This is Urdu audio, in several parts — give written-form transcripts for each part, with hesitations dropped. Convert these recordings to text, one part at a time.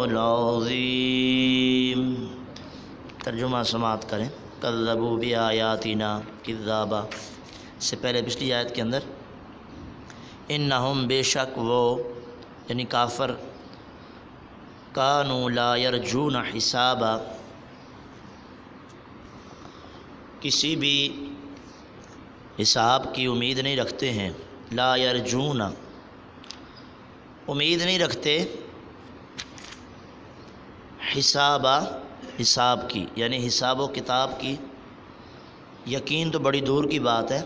العظیم۔ ترجمہ سماعت کریں۔ کذبوا بآیاتنا کذابا، سے پہلے پچھلی آیت کے اندر انہم بے شک وہ یعنی کافر کانوا لا یرجون حسابا کسی بھی حساب کی امید نہیں رکھتے ہیں، لا یرجون امید نہیں رکھتے، حسابا حساب کی یعنی حساب و کتاب کی، یقین تو بڑی دور کی بات ہے،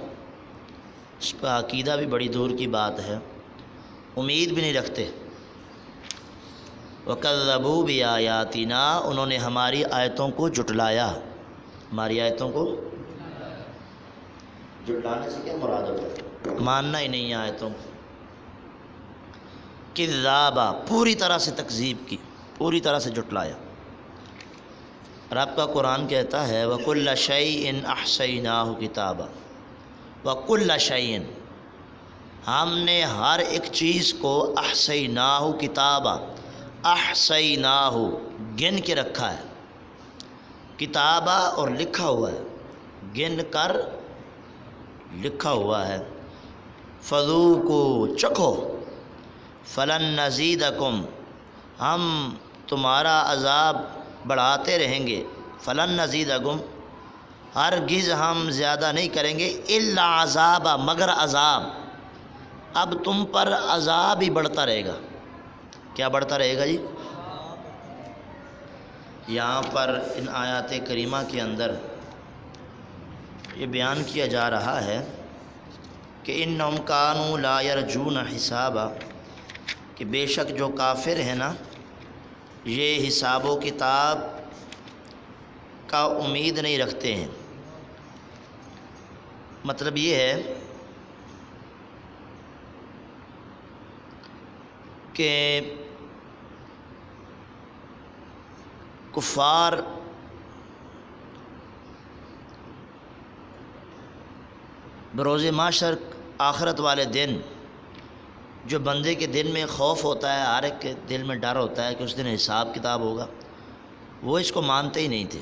اس پہ عقیدہ بھی بڑی دور کی بات ہے، امید بھی نہیں رکھتے۔ وَكَذَّبُوا بِآيَاتِنَا، انہوں نے ہماری آیتوں کو جھٹلایا، ہماری آیتوں کو جھٹلانے سے کیا مراد ہوتا ہے؟ ماننا ہی نہیں ہے آیتوں کو۔ کذابا پوری طرح سے تکذیب کی، پوری طرح سے جھٹلایا۔ اور آپ کا قرآن کہتا ہے وَكُلَّ شَيْءٍ أَحْصَيْنَاهُ كِتَابًا، وَكُلَّ شَيْءٍ ہم نے ہر ایک چیز کو احصیناہ کتابا، احصیناہ گن کے رکھا ہے، کتابہ اور لکھا ہوا ہے، گن کر لکھا ہوا ہے۔ فذوقوا چکھو، فلن نزیدکم ہم تمہارا عذاب بڑھاتے رہیں گے، فلن نزیدکم ہرگز ہم زیادہ نہیں کریں گے، الا عذابا مگر عذاب، اب تم پر عذاب ہی بڑھتا رہے گا۔ کیا بڑھتا رہے گا جی؟ یہاں پر ان آیات کریمہ کے اندر یہ بیان کیا جا رہا ہے کہ انہم کانوا لا یرجون حسابا، کہ بے شک جو کافر ہیں نا یہ حساب و کتاب کا امید نہیں رکھتے ہیں۔ مطلب یہ ہے کہ کفار بروز محشر آخرت والے دن جو بندے کے دل میں خوف ہوتا ہے، ہر ایک کے دل میں ڈر ہوتا ہے کہ اس دن حساب کتاب ہوگا، وہ اس کو مانتے ہی نہیں تھے،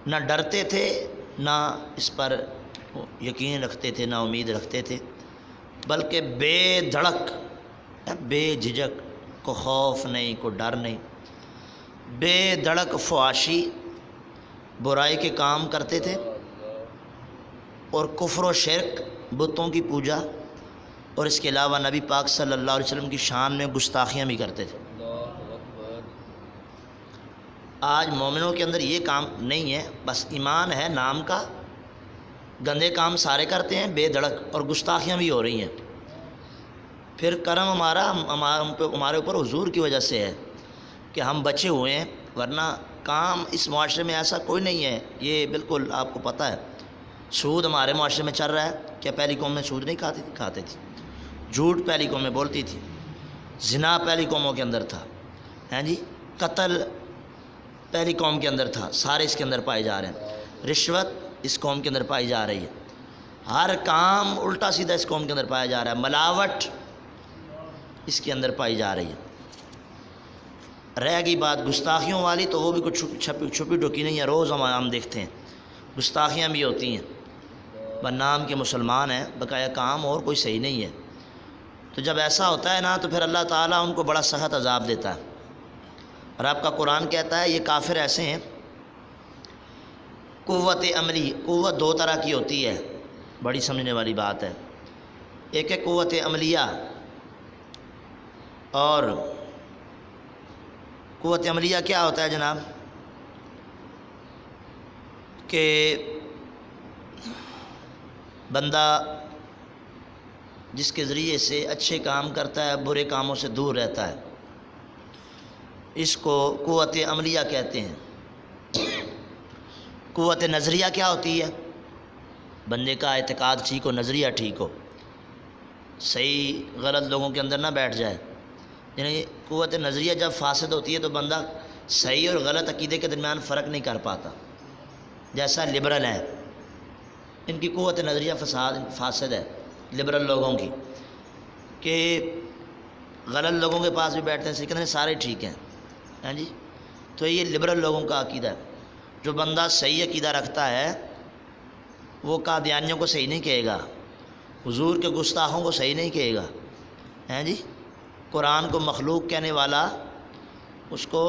نہ ڈرتے تھے نہ اس پر یقین رکھتے تھے، نہ امید رکھتے تھے، بلکہ بے دھڑک بے جھجک، کو خوف نہیں، کو ڈر نہیں، بے دھڑک فحاشی برائی کے کام کرتے تھے، اور کفر و شرک بتوں کی پوجا، اور اس کے علاوہ نبی پاک صلی اللہ علیہ وسلم کی شان میں گستاخیاں بھی کرتے تھے۔ آج مومنوں کے اندر یہ کام نہیں ہے، بس ایمان ہے نام کا، گندے کام سارے کرتے ہیں بے دھڑک، اور گستاخیاں بھی ہو رہی ہیں۔ پھر کرم ہمارے اوپر حضور کی وجہ سے ہے کہ ہم بچے ہوئے ہیں، ورنہ کام اس معاشرے میں ایسا کوئی نہیں ہے، یہ بالکل آپ کو پتہ ہے۔ سود ہمارے معاشرے میں چل رہا ہے، کیا پہلی قوم میں سود نہیں کھاتے تھی؟ جھوٹ پہلی قوم میں بولتی تھی، زنا پہلی قوموں کے اندر تھا، ہیں جی، قتل پہلی قوم کے اندر تھا، سارے اس کے اندر پائے جا رہے ہیں، رشوت اس قوم کے اندر پائی جا رہی ہے، ہر کام الٹا سیدھا اس قوم کے اندر پایا جا رہا ہے، ملاوٹ اس کے اندر پائی جا رہی ہے۔ رہ گئی بات گستاخیوں والی، تو وہ بھی کچھ چھپی ڈھکی نہیں ہے، روز ہم دیکھتے ہیں گستاخیاں بھی ہوتی ہیں، نام کے مسلمان ہیں، بقایا کام اور کوئی صحیح نہیں ہے۔ تو جب ایسا ہوتا ہے نا تو پھر اللہ تعالیٰ ان کو بڑا سخت عذاب دیتا ہے۔ اور آپ کا قرآن کہتا ہے یہ کافر ایسے ہیں، قوت عملی، قوت دو طرح کی ہوتی ہے، بڑی سمجھنے والی بات ہے۔ ایک ہے قوت عملیہ، اور قوت عملیہ کیا ہوتا ہے جناب؟ کہ بندہ جس کے ذریعے سے اچھے کام کرتا ہے، برے کاموں سے دور رہتا ہے، اس کو قوت عملیہ کہتے ہیں۔ قوت نظریہ کیا ہوتی ہے؟ بندے کا اعتقاد ٹھیک ہو، نظریہ ٹھیک ہو، صحیح غلط لوگوں کے اندر نہ بیٹھ جائے، یعنی قوت نظریہ جب فاسد ہوتی ہے تو بندہ صحیح اور غلط عقیدے کے درمیان فرق نہیں کر پاتا۔ جیسا لبرل ہے، ان کی قوت نظریہ فاسد ہے، لبرل لوگوں کی، کہ غلط لوگوں کے پاس بھی بیٹھتے ہیں سیکھتے ہیں سارے ٹھیک ہیں. ہاں جی. تو یہ لبرل لوگوں کا عقیدہ ہے. جو بندہ صحیح عقیدہ رکھتا ہے وہ قادیانیوں کو صحیح نہیں کہے گا، حضور کے گستاخوں کو صحیح نہیں کہے گا. ہیں جی. قرآن کو مخلوق کہنے والا اس کو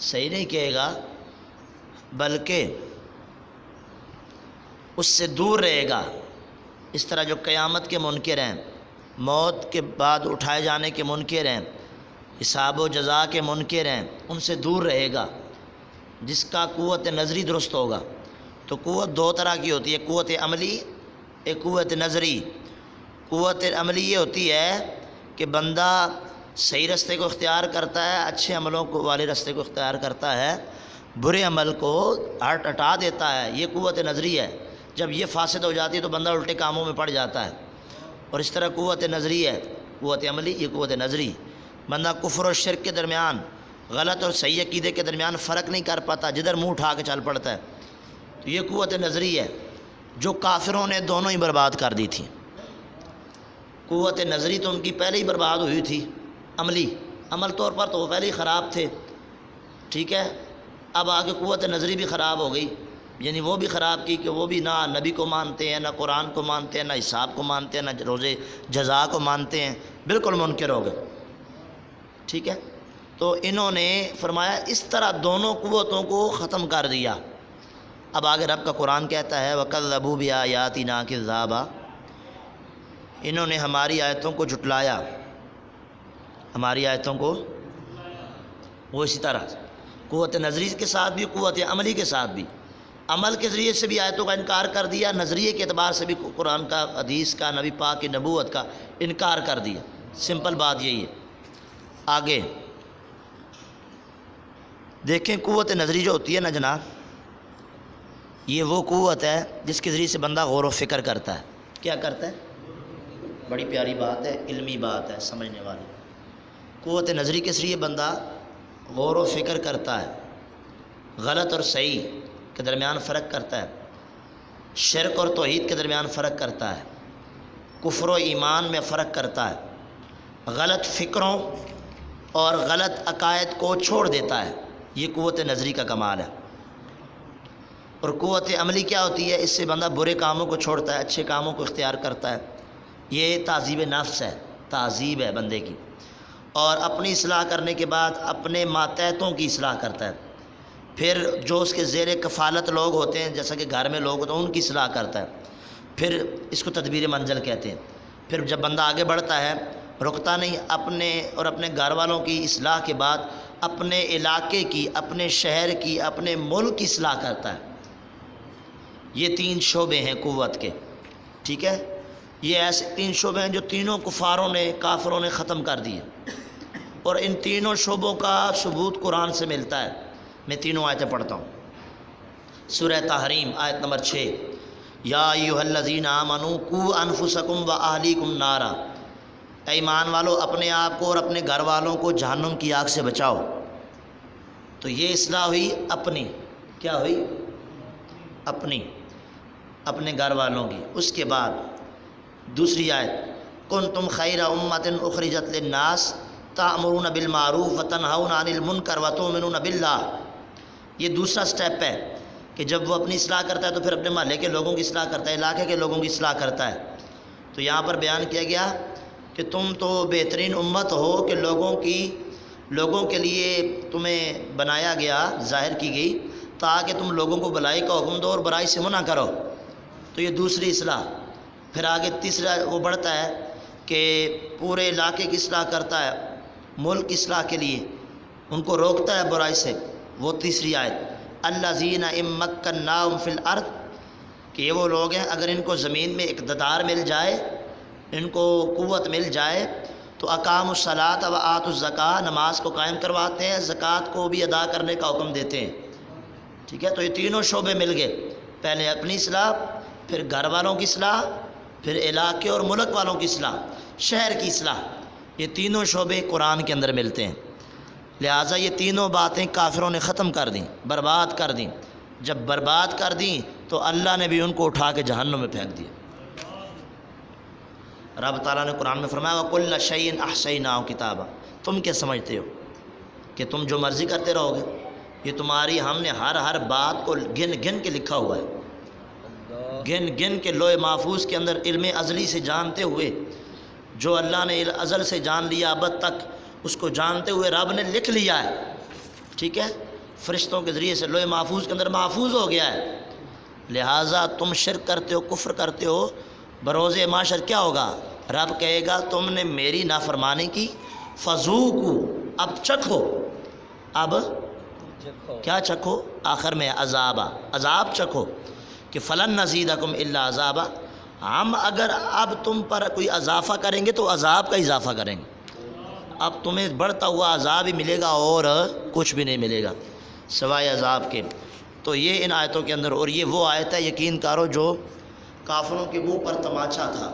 صحیح نہیں کہے گا، بلکہ اس سے دور رہے گا. اس طرح جو قیامت کے منکر ہیں، موت کے بعد اٹھائے جانے کے منکر ہیں، حساب و جزا کے منکر ہیں، ان سے دور رہے گا. جس کا قوت نظری درست ہوگا. تو قوت دو طرح کی ہوتی ہے، قوت عملی، ایک قوت نظری. قوت عملی یہ ہوتی ہے کہ بندہ صحیح رستے کو اختیار کرتا ہے، اچھے عملوں کو والے رستے کو اختیار کرتا ہے، برے عمل کو ہٹا دیتا ہے. یہ قوت نظری ہے. جب یہ فاسد ہو جاتی ہے تو بندہ الٹے کاموں میں پڑ جاتا ہے. اور اس طرح قوت نظری ہے، قوت عملی، یہ قوت نظری. بندہ کفر و شرک کے درمیان، غلط اور صحیح عقیدے کے درمیان فرق نہیں کر پاتا، جدھر منہ اٹھا کے چل پڑتا ہے. تو یہ قوت نظری ہے جو کافروں نے دونوں ہی برباد کر دی تھی. قوت نظری تو ان کی پہلے ہی برباد ہوئی تھی. عمل طور پر تو وہ پہلے ہی خراب تھے. ٹھیک ہے. اب آگے قوت نظری بھی خراب ہو گئی، یعنی وہ بھی خراب کی کہ وہ بھی نہ نبی کو مانتے ہیں، نہ قرآن کو مانتے ہیں، نہ حساب کو مانتے ہیں، نہ روزے جزا کو مانتے ہیں، بالکل منکر ہو گئے. ٹھیک ہے. تو انہوں نے فرمایا اس طرح دونوں قوتوں کو ختم کر دیا. اب آگے رب کا قرآن کہتا ہے وَكَذَّبُوا بِآيَاتِنَا كِذَّابًا، انہوں نے ہماری آیتوں کو جھٹلایا. ہماری آیتوں کو وہ اسی طرح قوت نظری کے ساتھ بھی، قوت عملی کے ساتھ بھی. عمل کے ذریعے سے بھی آیتوں کا انکار کر دیا، نظریے کے اعتبار سے بھی قرآن کا، حدیث کا، نبی پاک کی نبوت کا انکار کر دیا. سمپل بات یہی ہے. آگے دیکھیں قوت نظری جو ہوتی ہے نا جناب، یہ وہ قوت ہے جس کے ذریعے سے بندہ غور و فکر کرتا ہے. کیا کرتا ہے؟ بڑی پیاری بات ہے، علمی بات ہے، سمجھنے والی. قوت نظری کے ذریعے بندہ غور و فکر کرتا ہے، غلط اور صحیح کے درمیان فرق کرتا ہے، شرک اور توحید کے درمیان فرق کرتا ہے، کفر و ایمان میں فرق کرتا ہے، غلط فکروں اور غلط عقائد کو چھوڑ دیتا ہے. یہ قوت نظری کا کمال ہے. اور قوت عملی کیا ہوتی ہے؟ اس سے بندہ برے کاموں کو چھوڑتا ہے، اچھے کاموں کو اختیار کرتا ہے. یہ تہذیب نفس ہے، تہذیب ہے بندے کی. اور اپنی اصلاح کرنے کے بعد اپنے ماتحتوں کی اصلاح کرتا ہے. پھر جو اس کے زیر کفالت لوگ ہوتے ہیں، جیسا کہ گھر میں لوگ ہوتے ہیں، ان کی اصلاح کرتا ہے. پھر اس کو تدبیر منزل کہتے ہیں. پھر جب بندہ آگے بڑھتا ہے، رکتا نہیں، اپنے اور اپنے گھر والوں کی اصلاح کے بعد اپنے علاقے کی، اپنے شہر کی، اپنے ملک کی اصلاح کرتا ہے. یہ 3 شعبے ہیں قوت کے. ٹھیک ہے. یہ ایسے 3 شعبے ہیں جو تینوں کافروں نے ختم کر دیے. اور ان تینوں شعبوں کا ثبوت قرآن سے ملتا ہے. میں تینوں آیتیں پڑھتا ہوں. سورہ تحریم آیت نمبر 6، یا ایھا الذین آمنوا قوا انفسکم واہلیکم نارا، اے ایمان والو اپنے آپ کو اور اپنے گھر والوں کو جہنم کی آگ سے بچاؤ. تو یہ اصلاح ہوئی اپنی. کیا ہوئی؟ اپنے گھر والوں کی. اس کے بعد دوسری آیت، کنتم خیر امۃ اخرجت للناس تأمرون بالمعروف وتنہون عن المنکر وتؤمنون باللہ. یہ دوسرا سٹیپ ہے کہ جب وہ اپنی اصلاح کرتا ہے تو پھر اپنے محلے کے لوگوں کی اصلاح کرتا ہے، علاقے کے لوگوں کی اصلاح کرتا ہے. تو یہاں پر بیان کیا گیا کہ تم تو بہترین امت ہو کہ لوگوں کے لیے تمہیں بنایا گیا، ظاہر کی گئی، تاکہ تم لوگوں کو بھلائی کا حکم دو اور برائی سے منع کرو. تو یہ دوسری اصلاح. پھر آگے تیسرا وہ بڑھتا ہے کہ پورے علاقے کی اصلاح کرتا ہے، ملک کی اصلاح کے لیے ان کو روکتا ہے برائی سے. وہ تیسری آیت، الذین ان مکناہم فی الارض، کہ یہ وہ لوگ ہیں اگر ان کو زمین میں اقتدار مل جائے، ان کو قوت مل جائے تو اقاموا الصلاۃ و آتوا الزکوٰۃ، نماز کو قائم کرواتے ہیں، زکوٰۃ کو بھی ادا کرنے کا حکم دیتے ہیں. ٹھیک ہے. تو یہ تینوں شعبے مل گئے. پہلے اپنی اصلاح، پھر گھر والوں کی اصلاح، پھر علاقے اور ملک والوں کی اصلاح، شہر کی اصلاح. یہ تینوں شعبے قرآن کے اندر ملتے ہیں. لہٰذا یہ تینوں باتیں کافروں نے ختم کر دیں، برباد کر دیں. جب برباد کر دیں تو اللہ نے بھی ان کو اٹھا کے جہنم میں پھینک دیا. رب تعالیٰ نے قرآن میں فرمایا وَكُلَّ شَيْءٍ أَحْصَيْنَاهُ كِتَابًا، تم کیا سمجھتے ہو کہ تم جو مرضی کرتے رہو گے؟ یہ تمہاری ہم نے ہر بات کو گن گن کے لکھا ہوا ہے، گن گن کے لوح محفوظ کے اندر علم ازلی سے جانتے ہوئے، جو اللہ نے ازل سے جان لیا ابد تک، اس کو جانتے ہوئے رب نے لکھ لیا ہے، ٹھیک ہے، فرشتوں کے ذریعے سے لوح محفوظ کے اندر محفوظ ہو گیا ہے۔ لہٰذا تم شرک کرتے ہو، کفر کرتے ہو، بروز معاشر کیا ہوگا؟ رب کہے گا تم نے میری نافرمانی کی، فذوقوا، اب چکھو، اب کیا چکھو؟ آخر میں عذاب چکھو کہ فلن نزیدکم الا عذابا، ہم اگر اب تم پر کوئی اضافہ کریں گے تو عذاب کا اضافہ کریں گے، اب تمہیں بڑھتا ہوا عذاب ہی ملے گا اور کچھ بھی نہیں ملے گا سوائے عذاب کے۔ تو یہ ان آیتوں کے اندر، اور یہ وہ آیت ہے یقین کارو جو کافروں کے منہ پر تمانچہ تھا،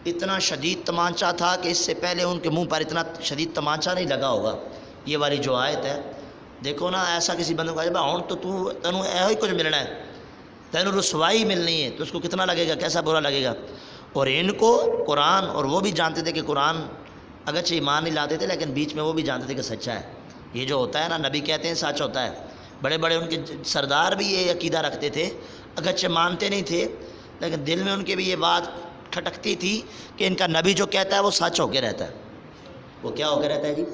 اتنا شدید تمانچہ تھا کہ اس سے پہلے ان کے منہ پر اتنا شدید تمانچہ نہیں لگا ہوگا۔ یہ والی جو آیت ہے، دیکھو نا، ایسا کسی بندے کو کہا ہوں تو تینوں ہی کچھ ملنا ہے، تینوں رسوائی ملنی ہے، تو اس کو کتنا لگے گا، کیسا برا لگے گا۔ اور ان کو قرآن، اور وہ بھی جانتے تھے کہ قرآن اگرچہ ایمان نہیں لاتے تھے لیکن بیچ میں وہ بھی جانتے تھے کہ سچا ہے۔ یہ جو ہوتا ہے نا، نبی کہتے ہیں سچ ہوتا ہے، بڑے بڑے ان کے سردار بھی یہ عقیدہ رکھتے تھے، اگرچہ مانتے نہیں تھے لیکن دل میں ان کے بھی یہ بات کھٹکتی تھی کہ ان کا نبی جو کہتا ہے وہ سچ ہو کے رہتا ہے۔ وہ کیا ہو کے رہتا ہے جی؟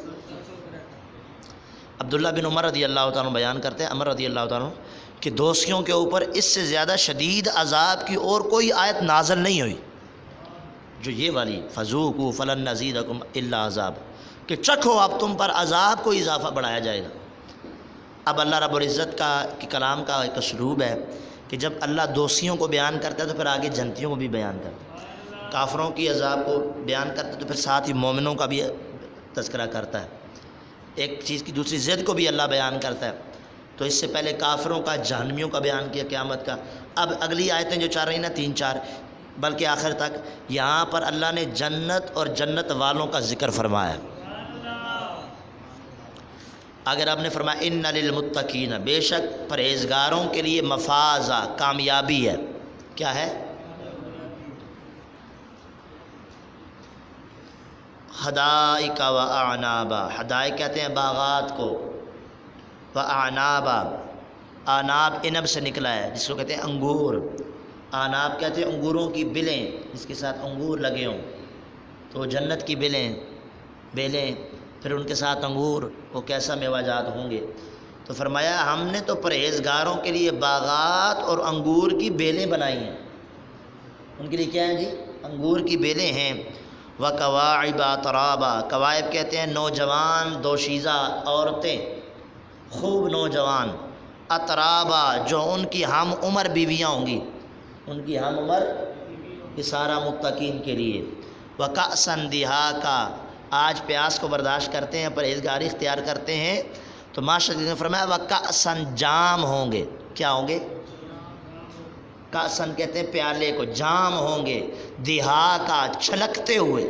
عبداللہ بن عمر رضی اللہ تعالیٰ عنہ بیان کرتے ہیں، عمر رضی اللہ تعالیٰ عنہ، کہ دوستیوں کے اوپر اس سے زیادہ شدید عذاب کی اور کوئی آیت نازل نہیں ہوئی جو یہ والی فذوقوا فلن نزیدکم الا عذاب، کہ چکھو اب تم پر عذاب کو اضافہ بڑھایا جائے گا۔ اب اللہ رب العزت کا کلام کا ایک اسلوب ہے کہ جب اللہ دوستیوں کو بیان کرتا ہے تو پھر آگے جنتیوں کو بھی بیان کرتا ہے، کافروں کی عذاب کو بیان کرتا ہے تو پھر ساتھ ہی مومنوں کا بھی تذکرہ کرتا ہے، ایک چیز کی دوسری ضد کو بھی اللہ بیان کرتا ہے۔ تو اس سے پہلے کافروں کا، جہنمیوں کا بیان کیا، قیامت کا۔ اب اگلی آیتیں جو چل رہی ہیں نا، 3-4 بلکہ آخر تک، یہاں پر اللہ نے جنت اور جنت والوں کا ذکر فرمایا۔ اگر آپ نے فرمایا ان للمتقین، بے شک پرہیزگاروں کے لیے مفازہ، کامیابی ہے۔ کیا ہے؟ حدائق و اعنابا، حدائق کہتے ہیں باغات کو، و اعنابا، آناب انب سے نکلا ہے جس کو کہتے ہیں انگور، آناب کہتے ہیں انگوروں کی بلیں جس کے ساتھ انگور لگے ہوں، تو جنت کی بیلیں، پھر ان کے ساتھ انگور، وہ کیسا میوہ جات ہوں گے۔ تو فرمایا ہم نے تو پرہیزگاروں کے لیے باغات اور انگور کی بیلیں بنائی ہیں۔ ان کے لیے کیا ہیں جی؟ انگور کی بیلیں ہیں۔ وَكَوَاعِبَ تَرَابًا، کوائب کہتے ہیں نوجوان دوشیزہ عورتیں، خوب نوجوان، اترابا، جو ان کی ہم عمر بیویاں ہوں گی، ان کی ہم عمر، یہ سارا متقین کے لیے۔ وَكَأْسًا دِهَاقًا، آج پیاس کو برداشت کرتے ہیں، پرہیزگاری اختیار کرتے ہیں، تو ماشاء اللہ نے فرمایا وَكَأْسًا، جام ہوں گے۔ کیا ہوں گے؟ کأسن کہتے ہیں پیالے کو، جام ہوں گے، دِهَاقًا، چھلکتے ہوئے۔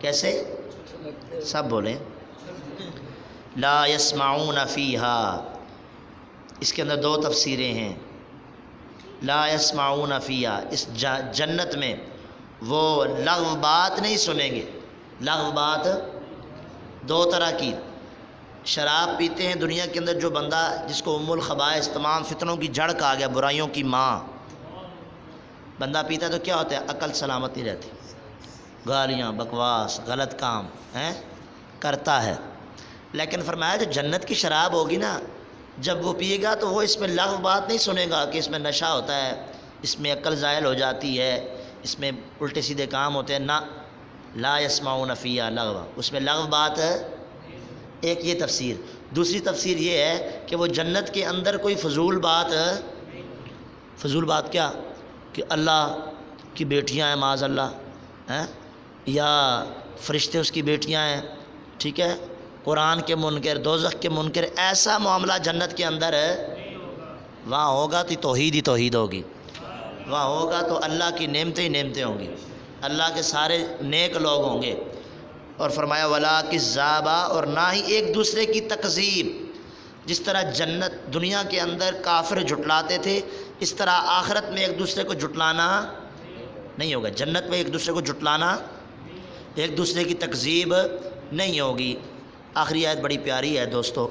کیسے؟ سب بولیں۔ لا يسمعون فیہا، اس کے اندر 2 تفسیریں ہیں۔ لا يسمعون فیہا، اس جنت میں وہ لغو بات نہیں سنیں گے۔ لغو بات 2 طرح کی، شراب پیتے ہیں دنیا کے اندر جو بندہ، جس کو ام الخبائث، تمام فتنوں کی جڑ کہا گیا، برائیوں کی ماں، بندہ پیتا ہے تو کیا ہوتا ہے؟ عقل سلامت نہیں رہتی، گالیاں، بکواس، غلط کام کرتا ہے۔ لیکن فرمایا جو جنت کی شراب ہوگی نا، جب وہ پیے گا تو وہ اس میں لغو بات نہیں سنے گا کہ اس میں نشہ ہوتا ہے، اس میں عقل زائل ہو جاتی ہے، اس میں الٹے سیدھے کام ہوتے ہیں، نہ، لا يسمعون فیہا لغوا، اس میں لغو بات ہے۔ ایک یہ تفسیر۔ دوسری تفسیر یہ ہے کہ وہ جنت کے اندر کوئی فضول بات ہے۔ فضول بات کیا؟ کہ اللہ کی بیٹیاں ہیں معاذ اللہ، یا فرشتے اس کی بیٹیاں ہیں، ٹھیک ہے، قرآن کے منکر، دوزخ کے منکر، ایسا معاملہ جنت کے اندر ہے۔ وہاں ہوگا تو توحید ہی توحید ہوگی، وہاں ہوگا تو اللہ کی نعمتیں ہی نعمتیں ہوں گی، اللہ کے سارے نیک لوگ ہوں گے۔ اور فرمایا ولا کذابا، اور نہ ہی ایک دوسرے کی تکذیب۔ جس طرح جنت دنیا کے اندر کافر جھٹلاتے تھے، اس طرح آخرت میں ایک دوسرے کو جھٹلانا نہیں ہوگا. جنت میں ایک دوسرے کو جھٹلانا، ایک دوسرے کی تکذیب نہیں ہوگی. آخری آیت بڑی پیاری ہے دوستو،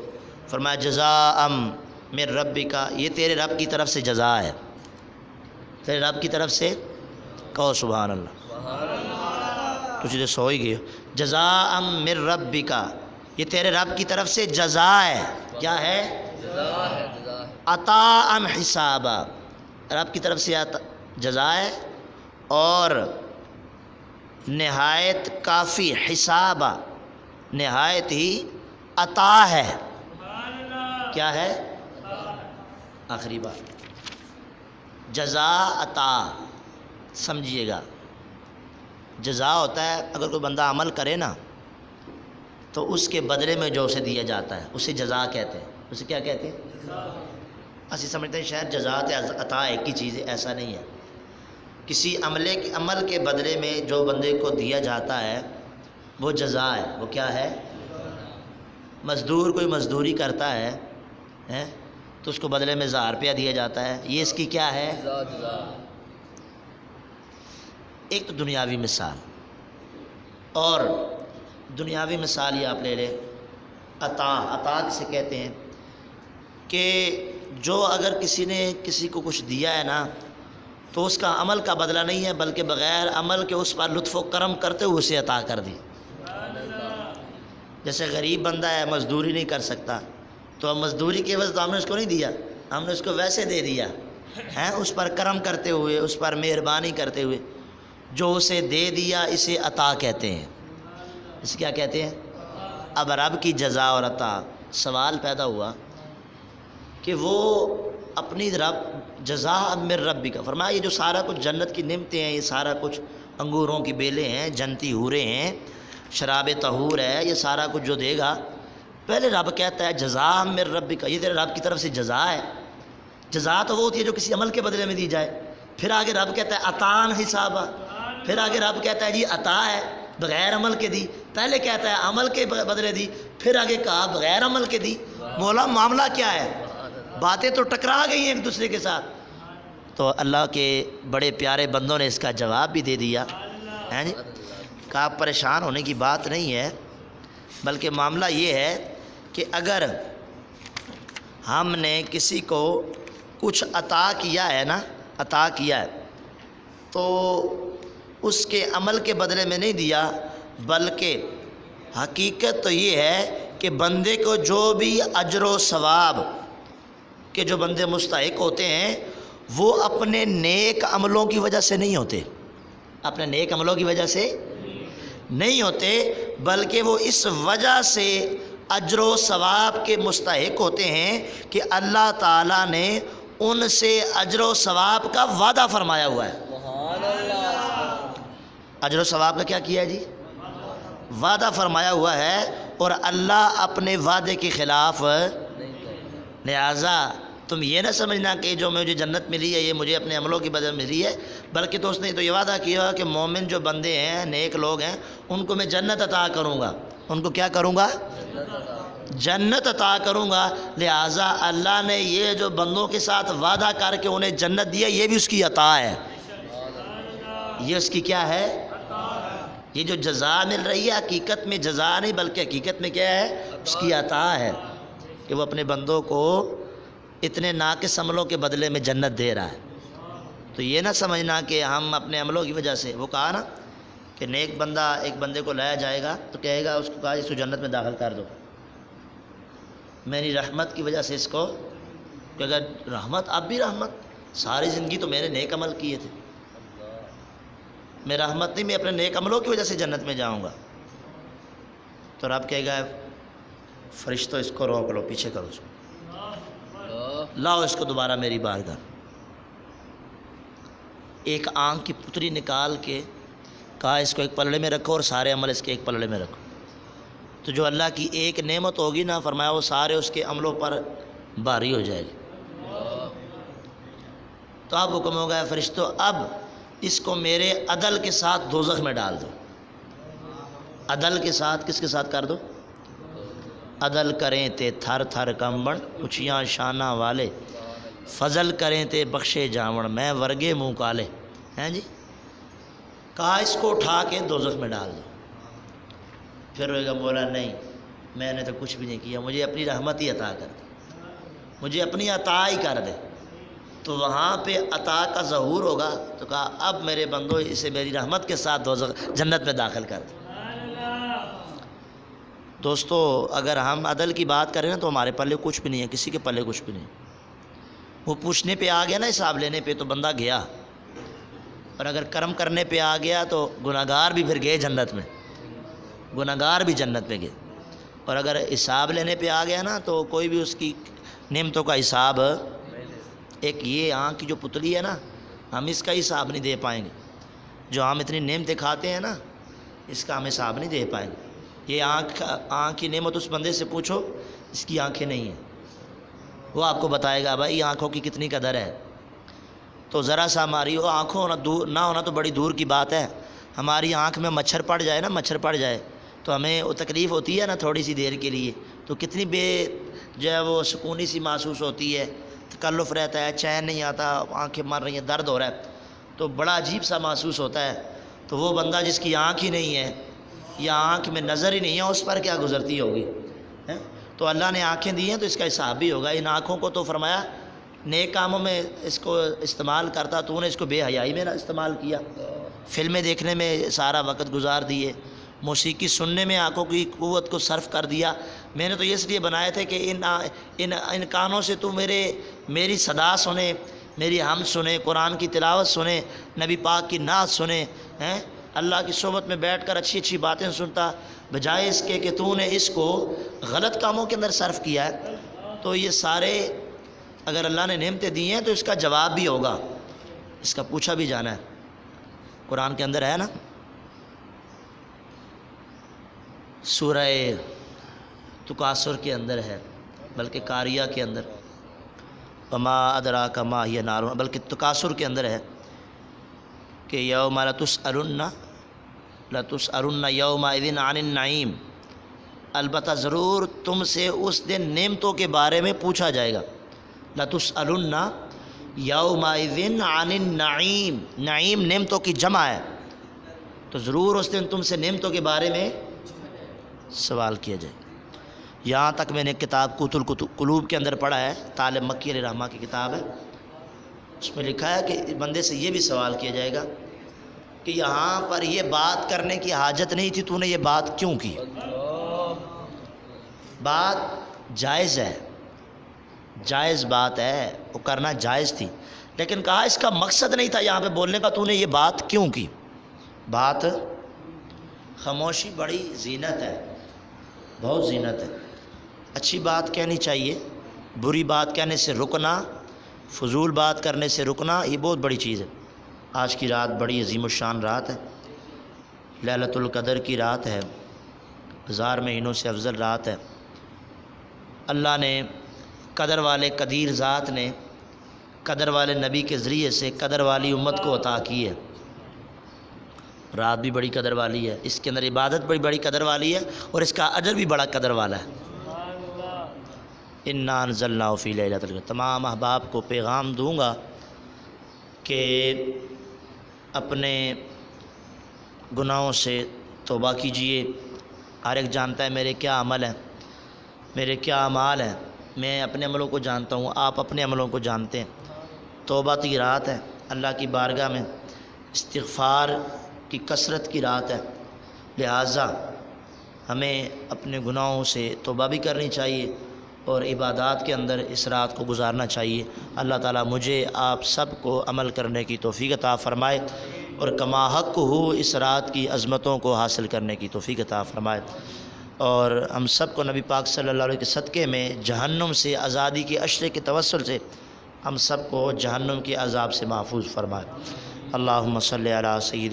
فرمایا جزاء من ربک، یہ تیرے رب کی طرف سے جزا ہے. تیرے رب کی طرف سے، کہو سبحان اللہ. تجھے تو سو ہی گئے. جزاء من ربک، یہ تیرے رب کی طرف سے جزا ہے. کیا ہے؟ عطاء حسابا، رب کی طرف سے جزا ہے اور نہایت کافی، حسابا نہایت ہی عطا ہے. کیا ہے؟ آخری بات جزا عطا سمجھیے گا. جزا ہوتا ہے اگر کوئی بندہ عمل کرے نا تو اس کے بدلے میں جو اسے دیا جاتا ہے اسے جزا کہتے ہیں. اسے کیا کہتے ہیں؟ اسی سمجھتے ہیں شاید جزا عطا ایک ہی چیز ہے، ایسا نہیں ہے. کسی عمل کے بدلے میں جو بندے کو دیا جاتا ہے وہ جزا ہے. وہ کیا ہے؟ مزدور کوئی مزدوری کرتا ہے تو اس کو بدلے میں 1000 روپیہ دیا جاتا ہے، یہ اس کی کیا ہے؟ ایک تو دنیاوی مثال، اور دنیاوی مثال یہ آپ لے لیں عطا کسے کہتے ہیں کہ جو اگر کسی نے کسی کو کچھ دیا ہے نا تو اس کا عمل کا بدلہ نہیں ہے بلکہ بغیر عمل کے اس پر لطف و کرم کرتے ہوئے اسے عطا کر دی. جیسے غریب بندہ ہے، مزدوری نہیں کر سکتا، تو اب مزدوری کے عوض تو ہم نے اس کو نہیں دیا، ہم نے اس کو ویسے دے دیا ہے، اس پر کرم کرتے ہوئے، اس پر مہربانی کرتے ہوئے. جو اسے دے دیا اسے عطا کہتے ہیں. اسے کیا کہتے ہیں؟ اب رب کی جزا اور عطا. سوال پیدا ہوا کہ وہ اپنی رب جزاء من ربی کا فرمایا، یہ جو سارا کچھ جنت کی نعمتیں ہیں، یہ سارا کچھ انگوروں کی بیلیں ہیں، جنتی حوریں ہیں، شراب طہور ہے، یہ سارا کچھ جو دے گا، پہلے رب کہتا ہے جزاء من ربی کا، یہ تیرے رب کی طرف سے جزا ہے. جزا تو وہ ہوتی ہے جو کسی عمل کے بدلے میں دی جائے. پھر آگے رب کہتا ہے عطاء حسابا، پھر آگے رب کہتا ہے جی عطا ہے بغیر عمل کے دی. پہلے کہتا ہے عمل کے بدلے دی، پھر آگے کہا بغیر عمل کے دی. مولا معاملہ کیا ہے؟ باتیں تو ٹکرا گئی ہیں ایک دوسرے کے ساتھ. تو اللہ کے بڑے پیارے بندوں نے اس کا جواب بھی دے دیا ہے جی. کہا پریشان ہونے کی بات نہیں ہے، بلکہ معاملہ یہ ہے کہ اگر ہم نے کسی کو کچھ عطا کیا ہے نا، عطا کیا ہے تو اس کے عمل کے بدلے میں نہیں دیا، بلکہ حقیقت تو یہ ہے کہ بندے کو جو بھی اجر و ثواب کے جو بندے مستحق ہوتے ہیں وہ اپنے نیک عملوں کی وجہ سے نہیں ہوتے، اپنے نیک عملوں کی وجہ سے نہیں ہوتے، بلکہ وہ اس وجہ سے اجر و ثواب کے مستحق ہوتے ہیں کہ اللہ تعالیٰ نے ان سے اجر و ثواب کا وعدہ فرمایا ہوا ہے. اجر و ثواب کا کیا کیا ہے جی؟ وعدہ فرمایا ہوا ہے، اور اللہ اپنے وعدے کے خلاف. لہٰذا تم یہ نہ سمجھنا کہ جو مجھے جنت ملی ہے یہ مجھے اپنے عملوں کی بدل ملی ہے، بلکہ تو اس نے تو یہ وعدہ کیا کہ مومن جو بندے ہیں، نیک لوگ ہیں، ان کو میں جنت عطا کروں گا. ان کو کیا کروں گا؟ جنت عطا کروں گا. لہٰذا اللہ نے یہ جو بندوں کے ساتھ وعدہ کر کے انہیں جنت دیا، یہ بھی اس کی عطا ہے. یہ اس کی کیا ہے؟ یہ جو جزا مل رہی ہے حقیقت میں جزا نہیں بلکہ حقیقت میں کیا ہے؟ اس کی عطا ہے کہ وہ اپنے بندوں کو اتنے ناقص عملوں کے بدلے میں جنت دے رہا ہے. تو یہ نہ سمجھنا کہ ہم اپنے عملوں کی وجہ سے، وہ کہا نا کہ نیک بندہ ایک بندے کو لایا جائے گا تو کہے گا، اس کو کہا اس کو جنت میں داخل کر دو، میری رحمت کی وجہ سے اس کو. کہ اگر رحمت، اب بھی رحمت، ساری زندگی تو میں نے نیک عمل کیے تھے، میں رحمت نہیں، میں اپنے نیک عملوں کی وجہ سے جنت میں جاؤں گا. تو رب کہے گا فرشتوں اس کو روک لو، پیچھے کرو، اس کو لاؤ، اس کو دوبارہ میری بارگاہ. ایک آنکھ کی پتری نکال کے کہا اس کو ایک پلڑے میں رکھو اور سارے عمل اس کے ایک پلڑے میں رکھو. تو جو اللہ کی ایک نعمت ہوگی نا، فرمایا وہ سارے اس کے عملوں پر بھاری ہو جائے گی. تو اب حکم ہو گیا فرشتوں، اب اس کو میرے عدل کے ساتھ دوزخ میں ڈال دو. عدل کے ساتھ، کس کے ساتھ کر دو؟ عدل کریں تے تھر تھر کمبن، اچھیاں شانہ والے، فضل کریں تے بخشے جاون، میں ورگے منہ کالے. ہیں جی، کہا اس کو اٹھا کے دوزخ میں ڈال دو. پھر روئے گا مولا نہیں میں نے تو کچھ بھی نہیں کیا, مجھے اپنی رحمت ہی عطا کر دے, مجھے اپنی عطا ہی کر دے. تو وہاں پہ عطا کا ظہور ہوگا. تو کہا اب میرے بندو اسے میری رحمت کے ساتھ جنت میں داخل کر دے. دوستو اگر ہم عدل کی بات کریں نا تو ہمارے پلے کچھ بھی نہیں ہے, کسی کے پلے کچھ بھی نہیں. وہ پوچھنے پہ آ گیا نا حساب لینے پہ تو بندہ گیا, اور اگر کرم کرنے پہ آ گیا تو گناہگار بھی پھر گئے جنت میں, گناہگار بھی جنت میں گئے. اور اگر حساب لینے پہ آ گیا نا تو کوئی بھی اس کی نعمتوں کا حساب, ایک یہ آنکھ کی جو پتلی ہے نا ہم اس کا حساب نہیں دے پائیں گے. جو ہم اتنی نعمتیں کھاتے ہیں نا اس کا ہم حساب نہیں دے پائیں گے. یہ آنکھ کی نعمت اس بندے سے پوچھو اس کی آنکھیں نہیں ہیں, وہ آپ کو بتائے گا بھائی آنکھوں کی کتنی قدر ہے. تو ذرا سا ہماری وہ آنکھوں نہ ہونا تو بڑی دور کی بات ہے. ہماری آنکھ میں مچھر پڑ جائے نا, مچھر پڑ جائے تو ہمیں وہ تکلیف ہوتی ہے نا تھوڑی سی دیر کے لیے, تو کتنی جو ہے وہ سکونی سی محسوس ہوتی ہے, تکلف رہتا ہے, چین نہیں آتا, آنکھیں مر رہی ہیں, درد ہو رہا ہے, تو بڑا عجیب سا محسوس ہوتا ہے. تو وہ بندہ جس کی آنکھ ہی نہیں ہے یا آنکھ میں نظر ہی نہیں ہے اس پر کیا گزرتی ہوگی. تو اللہ نے آنکھیں دی ہیں تو اس کا حساب بھی ہوگا. ان آنکھوں کو تو فرمایا نیک کاموں میں اس کو استعمال کرتا, تو نے اس کو بے حیائی میں استعمال کیا, فلمیں دیکھنے میں سارا وقت گزار دیے, موسیقی سننے میں آنکھوں کی قوت کو صرف کر دیا. میں نے تو یہ اس لیے بنائے تھے کہ ان کانوں سے تو میری صدا سنے, میری حمد سنے, قرآن کی تلاوت سنے, نبی پاک کی نعت سنے, اللہ کی صحبت میں بیٹھ کر اچھی اچھی باتیں سنتا, بجائے اس کے کہ تو نے اس کو غلط کاموں کے اندر صرف کیا ہے. تو یہ سارے اگر اللہ نے نعمتیں دی ہیں تو اس کا جواب بھی ہوگا, اس کا پوچھا بھی جانا ہے. قرآن کے اندر ہے نا سورہ تکاثر کے اندر ہے, بلکہ قاریہ کے اندر, وما ادراک ما ہی نار, بلکہ تکاثر کے اندر ہے کہ یوم لتسألن یومئذ عن النعیم, البتہ ضرور تم سے اس دن نعمتوں کے بارے میں پوچھا جائے گا. لتسألن یومئذ عن النعیم, نعیم نعمتوں کی جمع ہے, تو ضرور اس دن تم سے نعمتوں کے بارے میں سوال کیا جائے. یہاں تک میں نے کتاب قوت القلوب کے اندر پڑھا ہے, طالب مکی علیہ رحمہ کی کتاب ہے, اس میں لکھا ہے کہ بندے سے یہ بھی سوال کیا جائے گا کہ یہاں پر یہ بات کرنے کی حاجت نہیں تھی, تو نے یہ بات کیوں کی. بات جائز ہے, جائز بات ہے, وہ کرنا جائز تھی, لیکن کہا اس کا مقصد نہیں تھا یہاں پہ بولنے کا, تو نے یہ بات کیوں کی. بات خاموشی بڑی زینت ہے, بہت زینت ہے. اچھی بات کہنی چاہیے, بری بات کہنے سے رکنا, فضول بات کرنے سے رکنا, یہ بہت بڑی چیز ہے. آج کی رات بڑی عظیم الشان رات ہے, لیلۃ القدر کی رات ہے, 1000 مہینوں سے افضل رات ہے. اللہ نے قدر والے قدیر ذات نے قدر والے نبی کے ذریعے سے قدر والی امت کو عطا کی ہے. رات بھی بڑی قدر والی ہے, اس کے اندر عبادت بڑی قدر والی ہے, اور اس کا اجر بھی بڑا قدر والا ہے. انا انزلناہ فی لیلۃ القدر. تمام احباب کو پیغام دوں گا کہ اپنے گناہوں سے توبہ کیجئے. ہر ایک جانتا ہے میرے کیا عمل ہیں, میرے کیا اعمال ہیں, میں اپنے عملوں کو جانتا ہوں, آپ اپنے عملوں کو جانتے ہیں. توبہ کی رات ہے, اللہ کی بارگاہ میں استغفار کی کثرت کی رات ہے, لہٰذا ہمیں اپنے گناہوں سے توبہ بھی کرنی چاہیے اور عبادات کے اندر اس رات کو گزارنا چاہیے. اللہ تعالیٰ مجھے آپ سب کو عمل کرنے کی توفیق عطا فرمائے, اور کما حق ہو اس رات کی عظمتوں کو حاصل کرنے کی توفیق عطا فرمائے, اور ہم سب کو نبی پاک صلی اللہ علیہ وسلم کے صدقے میں جہنم سے آزادی کے عشرے کے توسل سے ہم سب کو جہنم کے عذاب سے محفوظ فرمائے. اللہم صلی علی سیدنا